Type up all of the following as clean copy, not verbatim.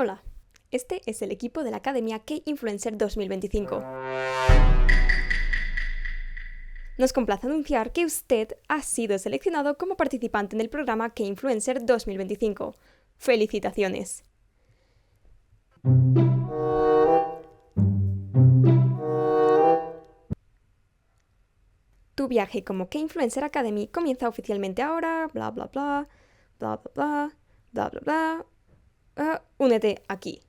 Hola, este es el equipo de la Academia K-Influencer 2025. Nos complace anunciar que usted ha sido seleccionado como participante en el programa K-Influencer 2025. ¡Felicitaciones! Tu viaje como K-Influencer Academy comienza oficialmente ahora, bla bla bla, bla bla bla, bla bla bla. Únete aquí.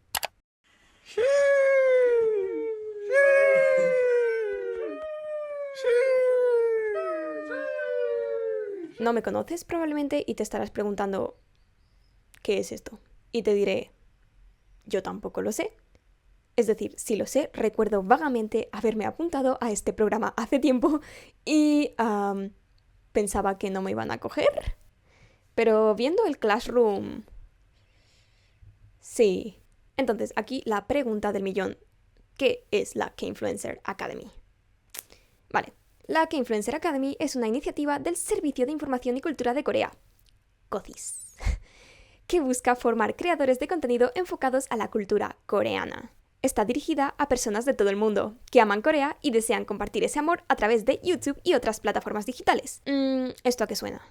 No me conoces probablemente y te estarás preguntando ¿qué es esto? Y te diré, yo tampoco lo sé. Es decir, sí lo sé, recuerdo vagamente haberme apuntado a este programa hace tiempo y pensaba que no me iban a coger. Pero viendo el Classroom... Sí. Entonces, aquí la pregunta del millón. ¿Qué es la K-Influencer Academy? Vale. La K-Influencer Academy es una iniciativa del Servicio de Información y Cultura de Corea, KOCIS, que busca formar creadores de contenido enfocados a la cultura coreana. Está dirigida a personas de todo el mundo que aman Corea y desean compartir ese amor a través de YouTube y otras plataformas digitales. ¿Esto a qué suena?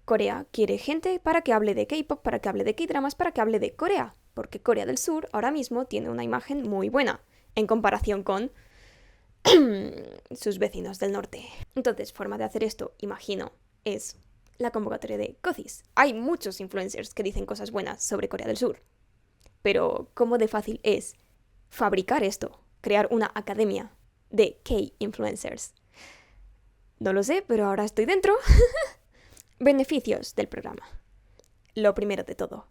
Corea quiere gente para que hable de K-pop, para que hable de K-dramas, para que hable de Corea, porque Corea del Sur ahora mismo tiene una imagen muy buena en comparación con sus vecinos del norte. Entonces, forma de hacer esto, imagino, es la convocatoria de KOCIS. Hay muchos influencers que dicen cosas buenas sobre Corea del Sur. Pero, ¿cómo de fácil es fabricar esto? Crear una academia de K-influencers. No lo sé, pero ahora estoy dentro. Beneficios del programa. Lo primero de todo.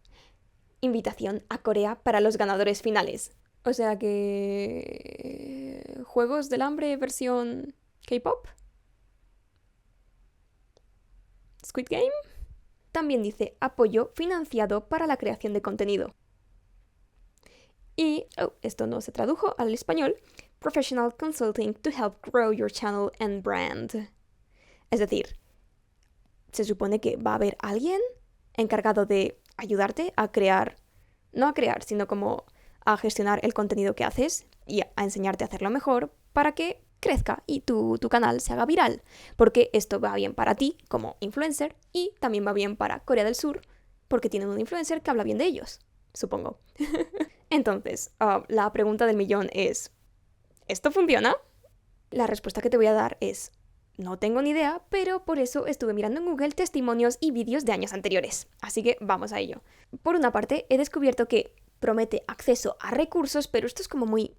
Invitación a Corea para los ganadores finales. O sea que... ¿Juegos del Hambre versión K-pop? ¿Squid Game? También dice apoyo financiado para la creación de contenido. Y, esto no se tradujo al español, Professional Consulting to help grow your channel and brand. Es decir, se supone que va a haber alguien encargado de ayudarte a crear, no a crear, sino como a gestionar el contenido que haces y a enseñarte a hacerlo mejor para que crezca y tu canal se haga viral. Porque esto va bien para ti como influencer y también va bien para Corea del Sur porque tienen un influencer que habla bien de ellos, supongo. Entonces, la pregunta del millón es, ¿esto funciona? La respuesta que te voy a dar es, no tengo ni idea, pero por eso estuve mirando en Google testimonios y vídeos de años anteriores. Así que vamos a ello. Por una parte, he descubierto que promete acceso a recursos, pero esto es como muy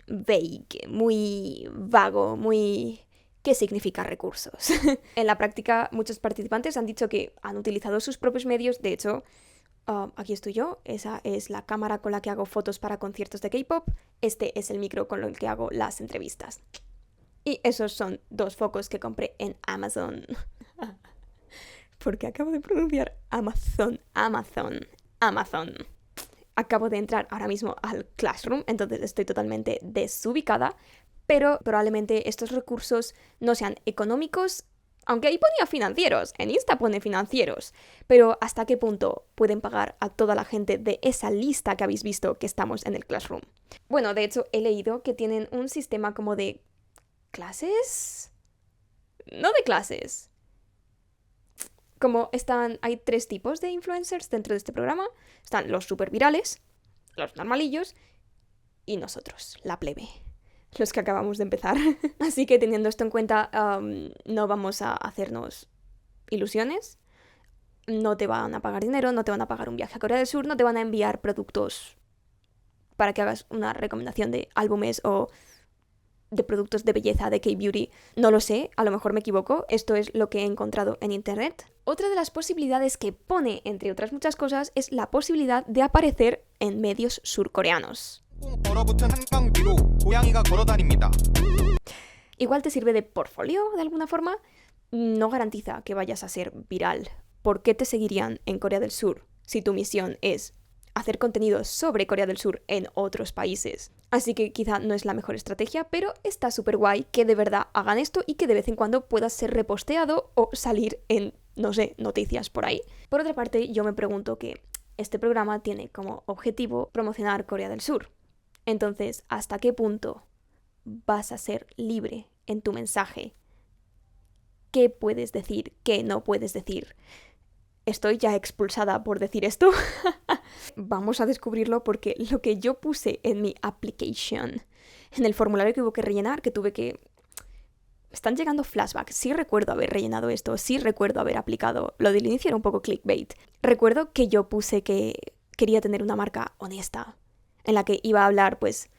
vague, muy vago, muy... ¿Qué significa recursos? En la práctica, muchos participantes han dicho que han utilizado sus propios medios. De hecho, aquí estoy yo. Esa es la cámara con la que hago fotos para conciertos de K-pop. Este es el micro con el que hago las entrevistas. Y esos son 2 focos que compré en Amazon. Porque acabo de pronunciar Amazon. Acabo de entrar ahora mismo al Classroom, entonces estoy totalmente desubicada, pero probablemente estos recursos no sean económicos, aunque ahí ponía financieros, en Insta pone financieros, pero ¿hasta qué punto pueden pagar a toda la gente de esa lista que habéis visto que estamos en el Classroom? Bueno, de hecho he leído que tienen un sistema como de ¿clases? No de clases. Como hay 3 tipos de influencers dentro de este programa. Están los super virales, los normalillos y nosotros, la plebe, los que acabamos de empezar. Así que teniendo esto en cuenta, no vamos a hacernos ilusiones. No te van a pagar dinero, no te van a pagar un viaje a Corea del Sur, no te van a enviar productos para que hagas una recomendación de álbumes o de productos de belleza, de K-beauty. No lo sé, a lo mejor me equivoco, esto es lo que he encontrado en internet. Otra de las posibilidades que pone, entre otras muchas cosas, es la posibilidad de aparecer en medios surcoreanos. Igual te sirve de portfolio de alguna forma. No garantiza que vayas a ser viral. ¿Por qué te seguirían en Corea del Sur si tu misión es hacer contenido sobre Corea del Sur en otros países? Así que quizá no es la mejor estrategia, pero está súper guay que de verdad hagan esto y que de vez en cuando puedas ser reposteado o salir en, no sé, noticias por ahí. Por otra parte, yo me pregunto que este programa tiene como objetivo promocionar Corea del Sur. Entonces, ¿hasta qué punto vas a ser libre en tu mensaje? ¿Qué puedes decir? ¿Qué no puedes decir? Estoy ya expulsada por decir esto. Vamos a descubrirlo porque lo que yo puse en mi application, en el formulario que hubo que rellenar, que tuve que... Están llegando flashbacks. Sí recuerdo haber rellenado esto, sí recuerdo haber aplicado. Lo del inicio era un poco clickbait. Recuerdo que yo puse que quería tener una marca honesta, en la que iba a hablar, pues,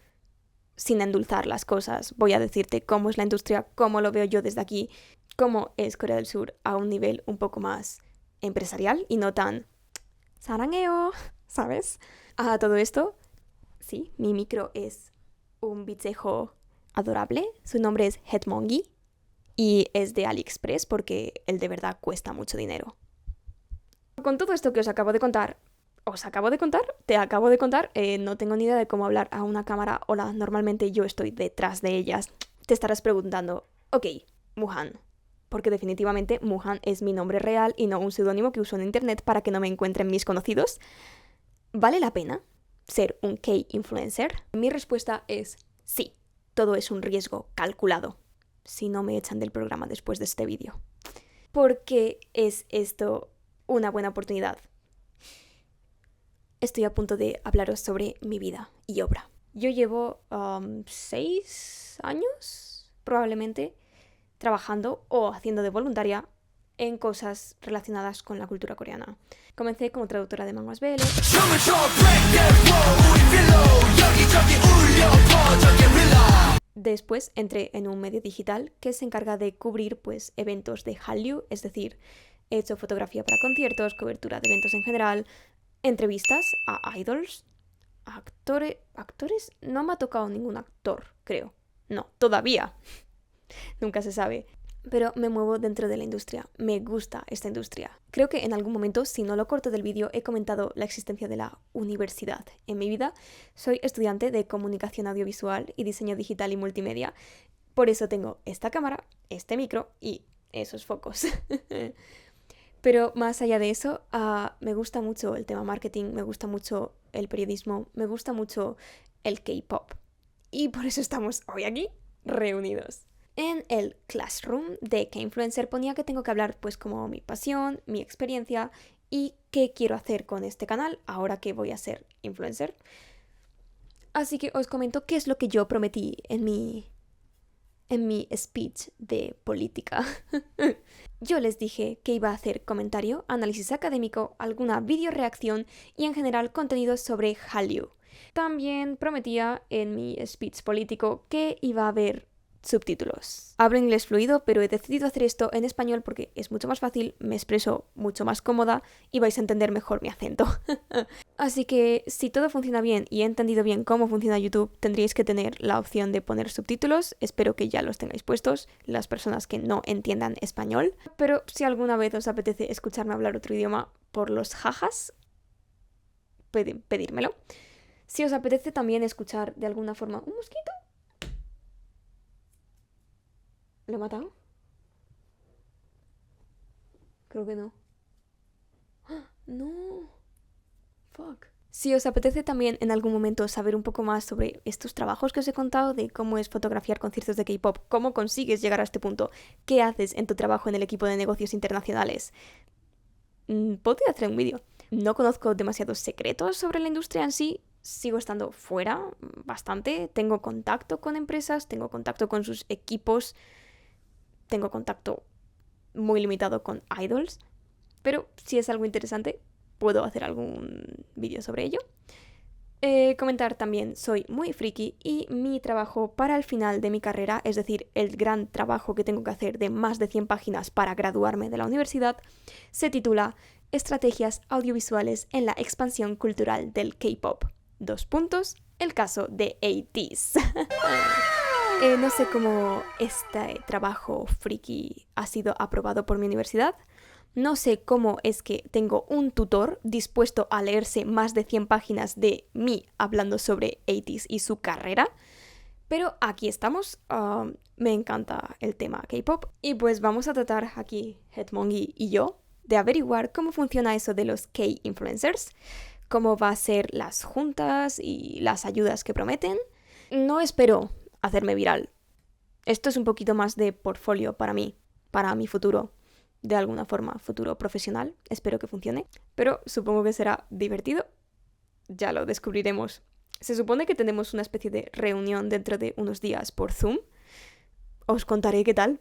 sin endulzar las cosas. Voy a decirte cómo es la industria, cómo lo veo yo desde aquí, cómo es Corea del Sur a un nivel un poco más empresarial y no tan sarangueo, ¿sabes? A todo esto, sí, mi micro es un bichejo adorable. Su nombre es Hetmongi y es de AliExpress porque él de verdad cuesta mucho dinero. Con todo esto que os acabo de contar, no tengo ni idea de cómo hablar a una cámara. Hola, normalmente yo estoy detrás de ellas. Te estarás preguntando, ok, Muhan, porque definitivamente Muhan es mi nombre real y no un seudónimo que uso en internet para que no me encuentren mis conocidos. ¿Vale la pena ser un K-influencer? Mi respuesta es sí, todo es un riesgo calculado, si no me echan del programa después de este vídeo. ¿Por qué es esto una buena oportunidad? Estoy a punto de hablaros sobre mi vida y obra. Yo llevo 6 años, probablemente, trabajando o haciendo de voluntaria en cosas relacionadas con la cultura coreana. Comencé como traductora de manhwas BL. Después entré en un medio digital que se encarga de cubrir, pues, eventos de Hallyu, es decir, he hecho fotografía para conciertos, cobertura de eventos en general, entrevistas a idols, a actores. No me ha tocado ningún actor, creo. No, todavía. Nunca se sabe. Pero me muevo dentro de la industria. Me gusta esta industria. Creo que en algún momento, si no lo corto del vídeo, he comentado la existencia de la universidad. En mi vida soy estudiante de comunicación audiovisual y diseño digital y multimedia. Por eso tengo esta cámara, este micro y esos focos. Pero más allá de eso, me gusta mucho el tema marketing, me gusta mucho el periodismo, me gusta mucho el K-pop. Y por eso estamos hoy aquí, reunidos. En el Classroom de K-Influencer ponía que tengo que hablar, pues, como mi pasión, mi experiencia y qué quiero hacer con este canal ahora que voy a ser influencer. Así que os comento qué es lo que yo prometí en mi speech de política. Yo les dije que iba a hacer comentario, análisis académico, alguna videoreacción y en general contenidos sobre Hallyu. También prometía en mi speech político que iba a haber subtítulos. Hablo inglés fluido, pero he decidido hacer esto en español porque es mucho más fácil, me expreso mucho más cómoda y vais a entender mejor mi acento. Así que si todo funciona bien y he entendido bien cómo funciona YouTube, tendríais que tener la opción de poner subtítulos. Espero que ya los tengáis puestos, las personas que no entiendan español. Pero si alguna vez os apetece escucharme hablar otro idioma por los jajas, pedírmelo. Si os apetece también escuchar de alguna forma un mosquito. ¿Lo he matado? Creo que no. No. Fuck. Si os apetece también en algún momento saber un poco más sobre estos trabajos que os he contado, de cómo es fotografiar conciertos de K-pop, cómo consigues llegar a este punto, qué haces en tu trabajo en el equipo de negocios internacionales, podría hacer un vídeo. No conozco demasiados secretos sobre la industria en sí, sigo estando fuera bastante, tengo contacto con empresas, tengo contacto con sus equipos, tengo contacto muy limitado con idols, pero si es algo interesante, puedo hacer algún vídeo sobre ello. Comentar también, soy muy friki y mi trabajo para el final de mi carrera, es decir, el gran trabajo que tengo que hacer de más de 100 páginas para graduarme de la universidad, se titula Estrategias audiovisuales en la expansión cultural del K-pop. 2 puntos, el caso de ATEEZ. No sé cómo este trabajo friki ha sido aprobado por mi universidad. No sé cómo es que tengo un tutor dispuesto a leerse más de 100 páginas de mí hablando sobre ATEEZ y su carrera. Pero aquí estamos. Me encanta el tema K-pop. Y pues vamos a tratar aquí, Hetmongi y yo, de averiguar cómo funciona eso de los K-influencers, cómo va a ser las juntas y las ayudas que prometen. No espero hacerme viral. Esto es un poquito más de portfolio para mí, para mi futuro, de alguna forma, futuro profesional. Espero que funcione, pero supongo que será divertido. Ya lo descubriremos. Se supone que tenemos una especie de reunión dentro de unos días por Zoom. Os contaré qué tal.